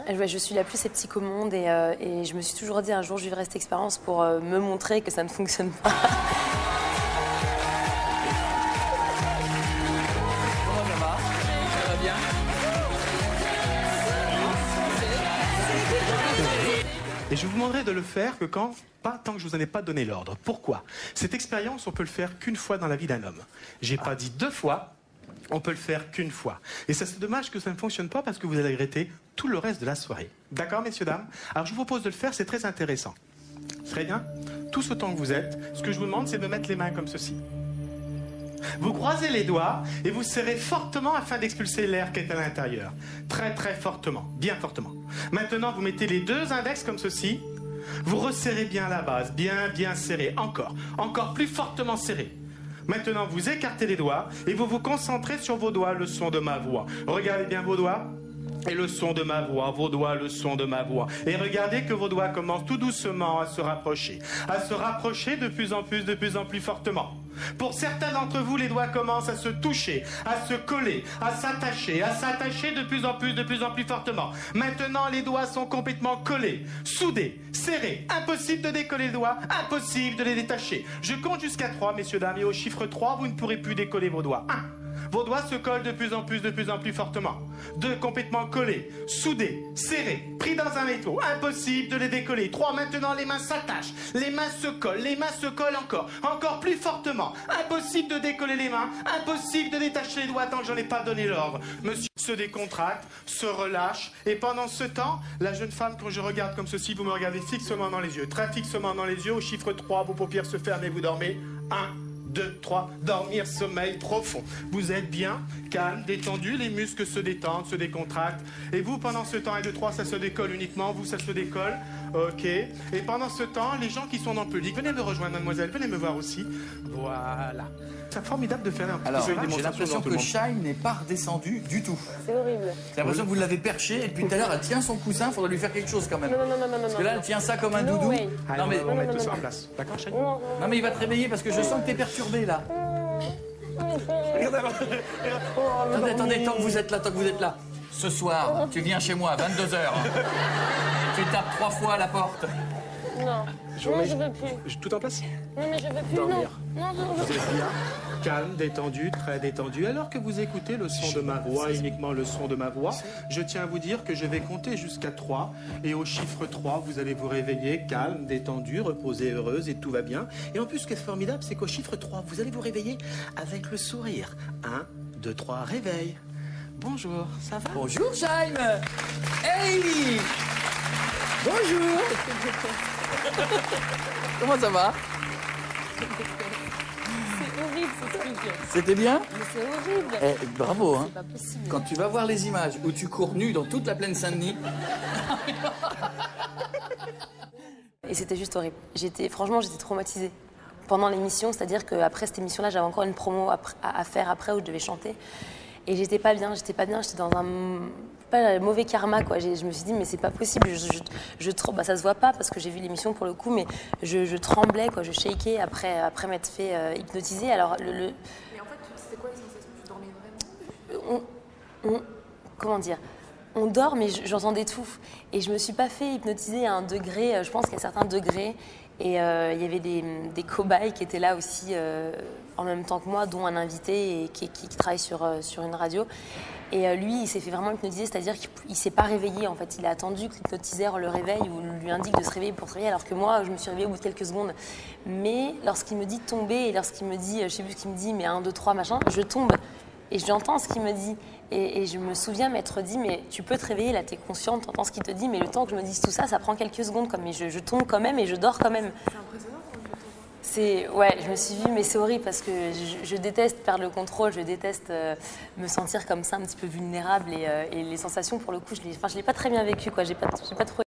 Je suis la plus sceptique au monde et je me suis toujours dit un jour je vivrai cette expérience pour me montrer que ça ne fonctionne pas. Comment ça va? Ça va bien? Et je vous demanderai de le faire pas tant que je vous en ai pas donné l'ordre. Pourquoi? Cette expérience, on peut le faire qu'une fois dans la vie d'un homme. J'ai pas dit 2 fois. On peut le faire qu'une fois. Et ça, c'est dommage que ça ne fonctionne pas parce que vous allez regretter tout le reste de la soirée. D'accord, messieurs, dames? Alors, je vous propose de le faire, c'est très intéressant. Très bien. Tous autant que vous êtes, ce que je vous demande, c'est de mettre les mains comme ceci. Vous croisez les doigts et vous serrez fortement afin d'expulser l'air qui est à l'intérieur. Très, très fortement. Bien fortement. Maintenant, vous mettez les 2 index comme ceci. Vous resserrez bien la base. Bien, bien serré. Encore. Encore plus fortement serré. Maintenant, vous écartez les doigts et vous vous concentrez sur vos doigts, le son de ma voix. Regardez bien vos doigts et le son de ma voix, vos doigts, le son de ma voix. Et regardez que vos doigts commencent tout doucement à se rapprocher de plus en plus fortement. Pour certains d'entre vous, les doigts commencent à se toucher, à se coller, à s'attacher de plus en plus fortement. Maintenant, les doigts sont complètement collés, soudés, serrés. Impossible de décoller les doigts, impossible de les détacher. Je compte jusqu'à 3, messieurs, dames, et au chiffre 3, vous ne pourrez plus décoller vos doigts. 1. Vos doigts se collent de plus en plus fortement. 2, complètement collés, soudés, serrés, pris dans un étau. Impossible de les décoller. 3, maintenant les mains s'attachent. Les mains se collent encore plus fortement. Impossible de décoller les mains, impossible de détacher les doigts tant que j'en ai pas donné l'ordre. Monsieur se décontracte, se relâche, et pendant ce temps, la jeune femme, quand je regarde comme ceci, vous me regardez fixement dans les yeux, très fixement dans les yeux. Au chiffre 3, vos paupières se ferment et vous dormez. 1, 2, 3, dormir, sommeil profond. Vous êtes bien, calme, détendu, les muscles se détendent, se décontractent. Et vous, pendant ce temps, 1, 2, 3, ça se décolle uniquement, vous, ça se décolle. Ok. Et pendant ce temps, les gens qui sont dans le public, venez me rejoindre, mademoiselle, venez me voir aussi. Voilà. C'est formidable de faire un petit Alors, peu de j'ai démonstration l'impression devant tout que le monde. Shine n'est pas redescendue du tout. C'est horrible. J'ai l'impression que vous l'avez perché et depuis tout à l'heure, elle tient son coussin, il faudrait lui faire quelque chose quand même. Non. Parce que là, elle tient ça comme un doudou. way. Allez, Non, mais, on va mettre tout ça en place. D'accord, Shane? Non. non, mais il va te réveiller parce que je sens que t'es perturbé là. Attendez, tant que vous êtes là. Ce soir, tu viens chez moi à 22h. Tu tapes 3 fois à la porte. Non, je veux plus. Tout en place? Non, mais je veux plus, Dormir. non, je veux Vous plus. êtes bien, calme, détendu, très détendu. Alors que vous écoutez le son de ma voix, uniquement le son de ma voix, je tiens à vous dire que je vais compter jusqu'à 3. Et au chiffre 3, vous allez vous réveiller, calme, détendu, reposé, heureuse, et tout va bien. Et en plus, ce qui est formidable, c'est qu'au chiffre 3, vous allez vous réveiller avec le sourire. 1, 2, 3, réveil. Bonjour, ça va? Bonjour, Shine. Hey. Bonjour. Comment ça va? C'est horrible ce truc. C'était bien? Mais c'est horrible. Eh, bravo, hein. C'est pas possible. Quand tu vas voir les images où tu cours nu dans toute la plaine Saint-Denis. Et c'était juste horrible. Franchement, j'étais traumatisée pendant l'émission. C'est-à-dire qu'après cette émission-là, j'avais encore une promo à faire après où je devais chanter. Et j'étais pas bien, j'étais dans un mauvais karma, quoi. Je me suis dit, mais c'est pas possible. Ça se voit pas parce que j'ai vu l'émission pour le coup, mais je tremblais, quoi. Je shakeais après m'être fait hypnotiser. Alors, Mais en fait, c'était quoi les sensations? Tu dormais vraiment? comment dire? On dort, mais j'entendais tout. Et je me suis pas fait hypnotiser à un degré, je pense qu'il y a certains degrés. Et il y avait des cobayes qui étaient là aussi en même temps que moi, dont un invité qui travaille sur une radio. Et lui, il s'est fait vraiment hypnotiser, c'est-à-dire qu'il ne s'est pas réveillé en fait. Il a attendu que l'hypnotiseur le réveille ou lui indique de se réveiller pour se réveiller, alors que moi, je me suis réveillée au bout de quelques secondes. Mais lorsqu'il me dit de tomber et lorsqu'il me dit, je sais plus ce qu'il me dit, mais 1, 2, 3, machin, je tombe. Et j'entends ce qu'il me dit. Et je me souviens m'être dit, mais tu peux te réveiller, là, t'es consciente, t'entends ce qu'il te dit, mais le temps que je me dise tout ça, ça prend quelques secondes. Mais je tombe quand même et je dors quand même. C'est impressionnant quand tu t'entends. Ouais, je me suis dit, mais c'est horrible parce que je déteste perdre le contrôle, je déteste me sentir comme ça, un petit peu vulnérable. Et les sensations, pour le coup, je l'ai pas très bien vécu, quoi. J'ai pas trop